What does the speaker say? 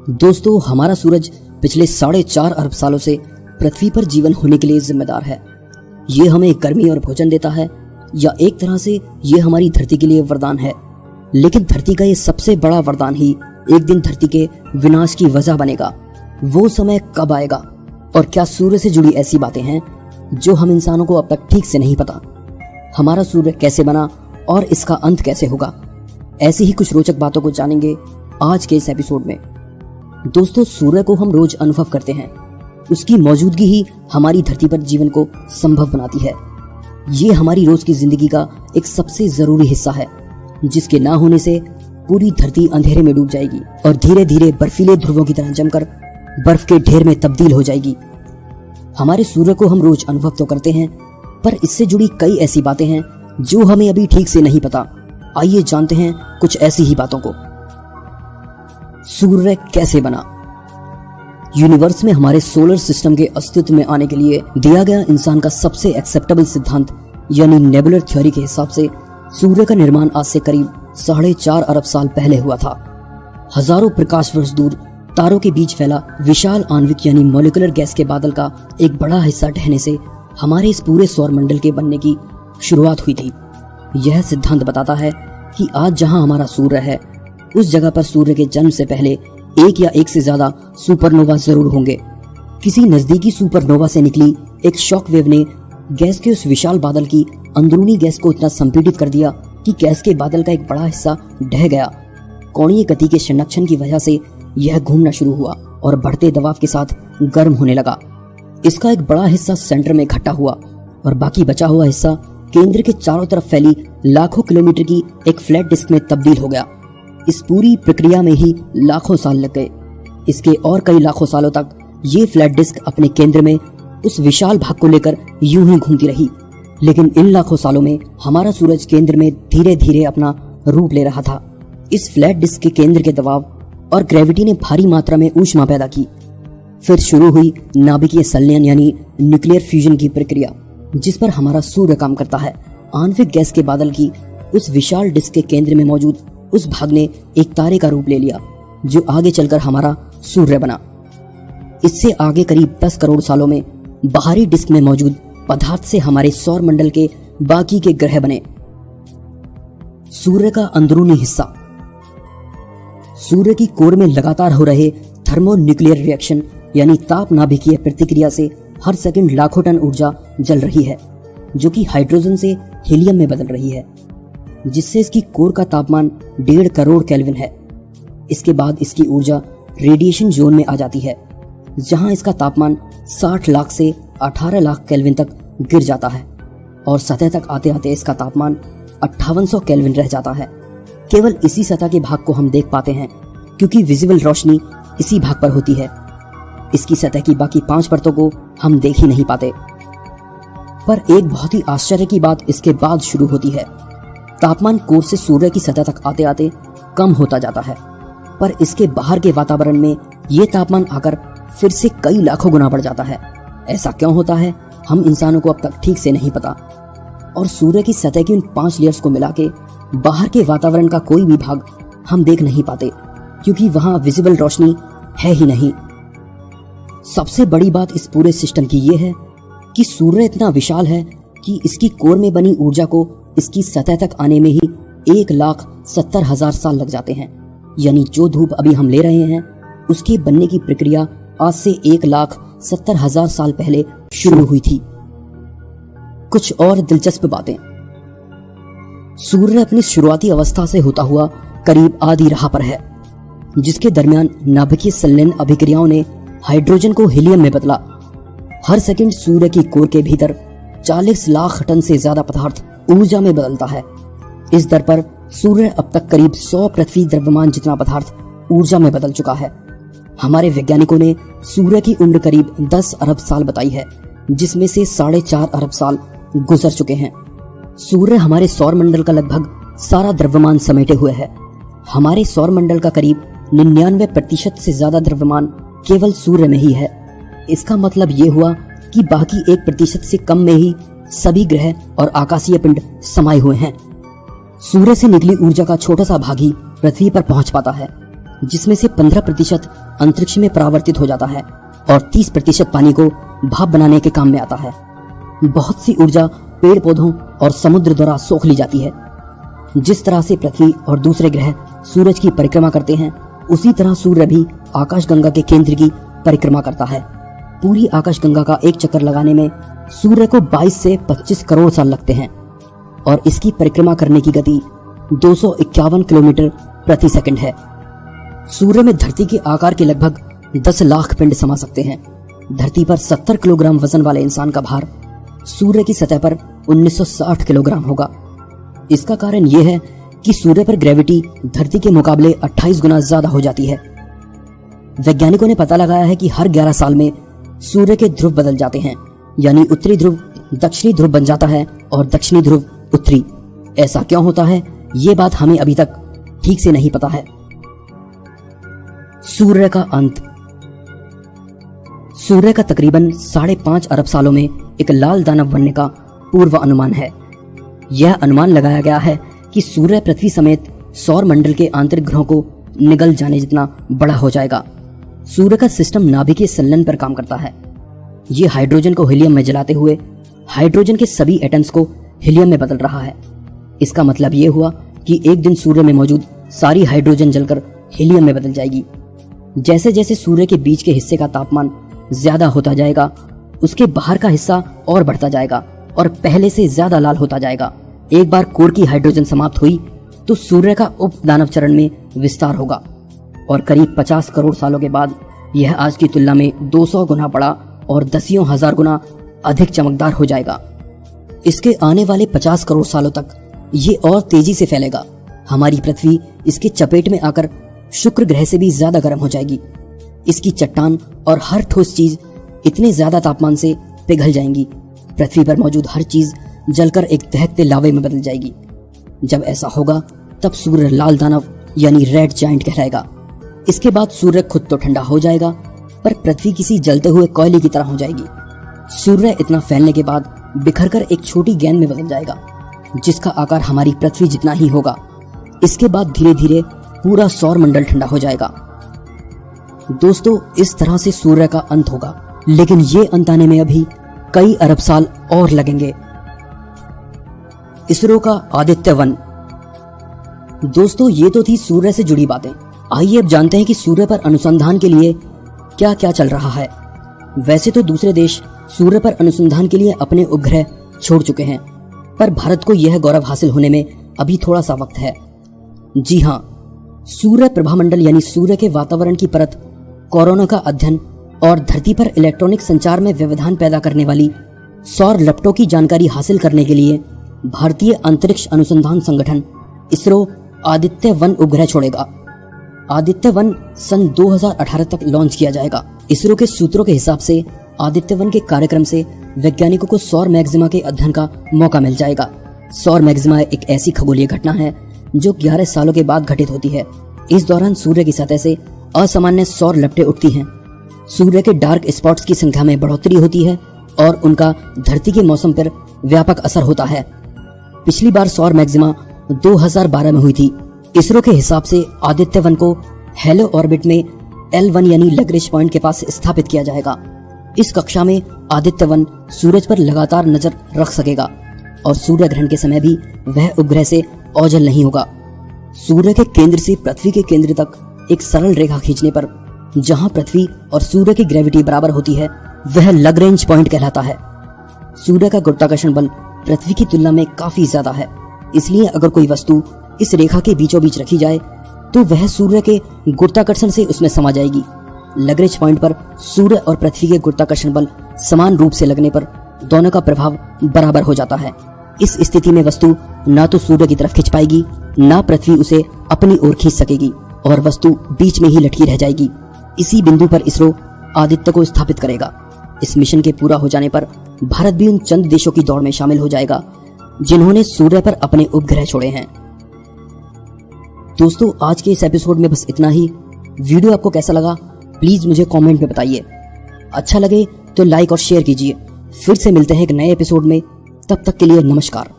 दोस्तों, हमारा सूरज पिछले 4.5 अरब सालों से पृथ्वी पर जीवन होने के लिए जिम्मेदार है। ये हमें गर्मी और भोजन देता है, या एक तरह से ये हमारी धरती के लिए वरदान है। लेकिन धरती का ये सबसे बड़ा वरदान ही एक दिन धरती के विनाश की वजह बनेगा। वो समय कब आएगा और क्या सूर्य से जुड़ी ऐसी बातें हैं जो हम इंसानों को अब तक ठीक से नहीं पता? हमारा सूर्य कैसे बना और इसका अंत कैसे होगा? ऐसी ही कुछ रोचक बातों को जानेंगे आज के इस एपिसोड में। दोस्तों, सूर्य को हम रोज अनुभव करते हैं। उसकी मौजूदगी ही हमारी धरती पर जीवन को संभव बनाती है। ये हमारी रोज की जिंदगी का एक सबसे जरूरी हिस्सा है, जिसके ना होने से पूरी धरती अंधेरे में डूब जाएगी और धीरे धीरे बर्फीले ध्रुवों की तरह जमकर बर्फ के ढेर में तब्दील हो जाएगी। हमारे सूर्य को हम रोज अनुभव तो करते हैं, पर इससे जुड़ी कई ऐसी बातें हैं जो हमें अभी ठीक से नहीं पता। आइए जानते हैं कुछ ऐसी ही बातों को। सूर्य कैसे बना? यूनिवर्स में हमारे सोलर सिस्टम के अस्तित्व में आने के लिए दिया गया इंसान का सबसे एक्सेप्टेबल सिद्धांत यानी नेबुलर थ्योरी के हिसाब से सूर्य का निर्माण आज से करीब 4.5 अरब साल पहले हुआ था। हजारों प्रकाश वर्ष दूर तारों के बीच फैला विशाल आणविक यानी मॉलिक्यूलर गैस के बादल का एक बड़ा हिस्सा ढहने से हमारे इस पूरे सौर मंडल के बनने की शुरुआत हुई थी। यह सिद्धांत बताता है कि आज जहां हमारा सूर्य है, उस जगह पर सूर्य के जन्म से पहले एक या एक से ज्यादा सुपरनोवा जरूर होंगे। किसी नजदीकी सुपरनोवा से निकली एक शॉक वेव ने गैस के उस विशाल बादल की अंदरूनी गैस को इतना संपीड़ित कर दिया कि गैस के बादल का एक बड़ा हिस्सा ढह गया। कोणीय गति के संरक्षण की वजह से यह घूमना शुरू हुआ और बढ़ते दबाव के साथ गर्म होने लगा। इसका एक बड़ा हिस्सा सेंटर में इकट्ठा हुआ और बाकी बचा हुआ हिस्सा केंद्र के चारों तरफ फैली लाखों किलोमीटर की एक फ्लैट डिस्क में तब्दील हो गया। इस पूरी प्रक्रिया में ही लाखों साल लग गए। इसके और कई लाखों सालों तक ये फ्लैट डिस्क अपने केंद्र में उस विशाल भाग को लेकर यूं ही घूमती रही। लेकिन इन लाखों सालों में हमारा सूरज केंद्र में धीरे धीरे अपना रूप ले रहा था। इस फ्लैट डिस्क के केंद्र के दबाव और ग्रेविटी ने भारी मात्रा में ऊष्मा पैदा की। फिर शुरू हुई नाभिकीय संलयन यानी न्यूक्लियर फ्यूजन की प्रक्रिया, जिस पर हमारा सूर्य काम करता है। आणविक गैस के बादल की उस विशाल डिस्क के केंद्र में मौजूद उस भाग ने एक तारे का रूप ले लिया, जो आगे चलकर हमारा सूर्य बना। इससे आगे करीब 10 करोड़ सालों में बाहरी डिस्क में मौजूद पदार्थ से हमारे सौर मंडल के बाकी के ग्रह बने। सूर्य का अंदरूनी हिस्सा। सूर्य की कोर में लगातार हो रहे थर्मोन्यूक्लियर रिएक्शन यानी ताप नाभिकीय प्रतिक्रिया से हर सेकंड लाखों टन ऊर्जा जल रही है, जो कि हाइड्रोजन से हीलियम में बदल रही है, जिससे इसकी कोर का तापमान 1.5 करोड़ केल्विन है। इसके बाद इसकी ऊर्जा रेडिएशन जोन में आ जाती है, जहां इसका तापमान 60 लाख से 18 लाख केल्विन तक गिर जाता है और सतह तक आते आते इसका तापमान 5800 केल्विन रह जाता है। केवल इसी सतह के भाग को हम देख पाते हैं, क्योंकि विजिबल रोशनी इसी भाग पर होती है। इसकी सतह की बाकी 5 परतों को हम देख ही नहीं पाते। पर एक बहुत ही आश्चर्य की बात इसके बाद शुरू होती है। तापमान कोर से सूर्य की सतह तक आते आते कम होता जाता है, पर इसके बाहर के वातावरण में ये तापमान आकर फिर से कई लाखों गुना बढ़ जाता है। ऐसा क्यों होता है, हम इंसानों को अब तक ठीक से नहीं पता। और सूर्य की सतह की उन 5 लेयर्स को मिला के बाहर के वातावरण का कोई भी भाग हम देख नहीं पाते, क्योंकि वहां विजिबल रोशनी है ही नहीं। सबसे बड़ी बात इस पूरे सिस्टम की ये है कि सूर्य इतना विशाल है कि इसकी कोर में बनी ऊर्जा को इसकी सतह तक आने में ही 1,70,000 साल लग जाते हैं। यानी जो धूप अभी हम ले रहे हैं, उसके बनने की प्रक्रिया आज से 1,70,000 साल पहले शुरू हुई थी। कुछ और दिलचस्प बातें। सूर्य अपनी शुरुआती अवस्था से होता हुआ करीब आधी राह पर है, जिसके दरमियान नाभिकीय संलयन अभिक्रियाओं ने हाइड्रोजन को हीलियम में बदला। हर सेकंड सूर्य की कोर के भीतर 40 लाख टन से ज्यादा पदार्थ ऊर्जा में बदलता है। इस दर पर सूर्य अब तक करीब 100 पृथ्वी द्रव्यमान जितना पदार्थ ऊर्जा में बदल चुका है। हमारे वैज्ञानिकों ने सूर्य की उम्र करीब 10 अरब साल बताई है, जिसमें से 4.5 अरब साल गुजर चुके हैं। सूर्य हमारे सौर मंडल का लगभग सारा द्रव्यमान समेटे हुए है। हमारे सौर मंडल का करीब 99% से ज्यादा द्रव्यमान केवल सूर्य में ही है। इसका मतलब ये हुआ कि बाकी 1% से कम में ही सभी ग्रह और आकाशीय पिंड समाये हुए हैं। सूर्य से निकली ऊर्जा का छोटा सा भाग ही पृथ्वी पर पहुंच पाता है। जिसमें से 15% अंतरिक्ष में परावर्तित हो जाता है और 30% पानी को भाप बनाने के काम में आता है। बहुत सी ऊर्जा पेड़ पौधों और समुद्र द्वारा सोख ली जाती है। जिस तरह से पृथ्वी और दूसरे ग्रह सूरज की परिक्रमा करते हैं, उसी तरह सूर्य भी आकाशगंगा के केंद्र की परिक्रमा करता है। पूरी आकाशगंगा का एक चक्कर लगाने में सूर्य को 22 से 25 करोड़ साल लगते हैं और इसकी परिक्रमा करने की गति 251 किलोमीटर प्रति सेकंड है। सूर्य में धरती के आकार के लगभग 10 लाख पिंड समा सकते हैं। धरती पर 70 किलोग्राम वजन वाले इंसान का भार सूर्य की सतह पर 1960 किलोग्राम होगा। इसका कारण यह है कि सूर्य पर ग्रेविटी धरती के मुकाबले 28 गुना ज्यादा हो जाती है। वैज्ञानिकों ने पता लगाया है कि हर 11 साल में सूर्य के ध्रुव बदल जाते हैं, यानी उत्तरी ध्रुव दक्षिणी ध्रुव बन जाता है और दक्षिणी ध्रुव उत्तरी। ऐसा क्यों होता है, ये बात हमें अभी तक ठीक से नहीं पता है। सूर्य का अंत। सूर्य का तकरीबन 5.5 अरब सालों में एक लाल दानव बनने का पूर्व अनुमान है। यह अनुमान लगाया गया है कि सूर्य पृथ्वी समेत सौर मंडल के आंतरिक ग्रहों को निगल जाने जितना बड़ा हो जाएगा। सूर्य का सिस्टम नाभिकीय संलयन पर काम करता है। ये हाइड्रोजन को हीलियम में जलाते हुए हाइड्रोजन के सभी एटम्स को हीलियम में बदल रहा है। इसका मतलब ये हुआ कि एक दिन सूर्य में मौजूद सारी हाइड्रोजन जलकर हीलियम में बदल जाएगी। जैसे जैसे सूर्य के बीच के हिस्से का तापमान ज्यादा होता जाएगा, उसके बाहर का हिस्सा और बढ़ता जाएगा और पहले से ज्यादा लाल होता जाएगा। एक बार कोर की हाइड्रोजन समाप्त हुई तो सूर्य का उप दानव चरण में विस्तार होगा और करीब 50 करोड़ सालों के बाद यह आज की तुलना में 200 गुना बड़ा और दसियों हजार गुना अधिक चमकदार हो जाएगा। इसके आने वाले 50 करोड़ सालों तक ये और तेजी से फैलेगा। हमारी पृथ्वी इसके चपेट में आकर शुक्र ग्रह से भी ज्यादा गर्म हो जाएगी। इसकी चट्टान और हर ठोस चीज इतने ज्यादा तापमान से पिघल जाएंगी, पृथ्वी पर मौजूद हर चीज जलकर एक दहकते लावे में बदल जाएगी। जब ऐसा होगा तब सूर्य लाल दानव यानी रेड जायंट कहलाएगा। इसके बाद सूर्य खुद तो ठंडा हो जाएगा, पर पृथ्वी किसी जलते हुए कोयले की तरह हो जाएगी। सूर्य इतना फैलने के बाद बिखरकर एक छोटी गेंद में बदल जाएगा, जिसका आकार हमारी पृथ्वी जितना ही होगा। इसके बाद धीरे धीरे पूरा सौर मंडल ठंडा हो जाएगा। दोस्तों, इस तरह से सूर्य का अंत होगा, लेकिन ये अंत आने में अभी कई अरब साल और लगेंगे। इसरो का आदित्य वन। दोस्तों, ये तो थी सूर्य से जुड़ी बातें। आइए अब जानते हैं कि सूर्य पर अनुसंधान के लिए क्या क्या चल रहा है। वैसे तो दूसरे देश सूर्य पर अनुसंधान के लिए अपने उपग्रह छोड़ चुके हैं, पर भारत को यह गौरव हासिल होने में अभी थोड़ा सा वक्त है। जी हाँ, सूर्य प्रभामंडल यानी सूर्य के वातावरण की परत, कोरोना का अध्ययन और धरती पर इलेक्ट्रॉनिक संचार में व्यवधान पैदा करने वाली सौर लपटों की जानकारी हासिल करने के लिए भारतीय अंतरिक्ष अनुसंधान संगठन इसरो आदित्य वन उपग्रह छोड़ेगा। आदित्य वन सन 2018 तक लॉन्च किया जाएगा। इसरो के सूत्रों के हिसाब से आदित्य वन के कार्यक्रम से वैज्ञानिकों को सौर मैक्सिमा के अध्ययन का मौका मिल जाएगा। सौर मैक्सिमा एक ऐसी खगोलीय घटना है जो 11 सालों के बाद घटित होती है। इस दौरान सूर्य की सतह से असामान्य सौर लपटें उठती हैं। सूर्य के डार्क स्पॉट्स की संख्या में बढ़ोतरी होती है और उनका धरती के मौसम पर व्यापक असर होता है। पिछली बार सौर मैक्सिमा 2012 में हुई थी। इसरो के हिसाब से आदित्य वन को हेलो ऑर्बिट में L1 यानी लैग्रेंज पॉइंट के पास स्थापित किया जाएगा। इस कक्षा में आदित्य वन सूरज पर लगातार नजर रख सकेगा और सूर्य ग्रहण के समय भी वह उपग्रह से ओझल नहीं होगा। सूर्य के केंद्र से पृथ्वी के केंद्र तक एक सरल रेखा खींचने पर जहां पृथ्वी और सूर्य की ग्रेविटी बराबर होती है, वह लैग्रेंज पॉइंट कहलाता है। सूर्य का गुरुत्वाकर्षण बल पृथ्वी की तुलना में काफी ज्यादा है, इसलिए अगर कोई वस्तु इस रेखा के बीचों बीच रखी जाए तो वह सूर्य के गुरुत्वाकर्षण से उसमें समा जाएगी। लैग्रेंज पॉइंट पर सूर्य और पृथ्वी के गुरुत्वाकर्षण बल समान रूप से लगने पर दोनों का प्रभाव बराबर हो जाता है। इस स्थिति में वस्तु ना तो सूर्य की तरफ खिंच पाएगी, ना पृथ्वी उसे अपनी ओर खींच सकेगी और वस्तु बीच में ही लटकी रह जाएगी। इसी बिंदु पर इसरो आदित्य को स्थापित करेगा। इस मिशन के पूरा हो जाने पर भारत भी उन चंद देशों की दौड़ में शामिल हो जाएगा जिन्होंने सूर्य पर अपने उपग्रह छोड़े हैं। दोस्तों, आज के इस एपिसोड में बस इतना ही। वीडियो आपको कैसा लगा प्लीज मुझे कमेंट में बताइए। अच्छा लगे तो लाइक और शेयर कीजिए। फिर से मिलते हैं एक नए एपिसोड में, तब तक के लिए नमस्कार।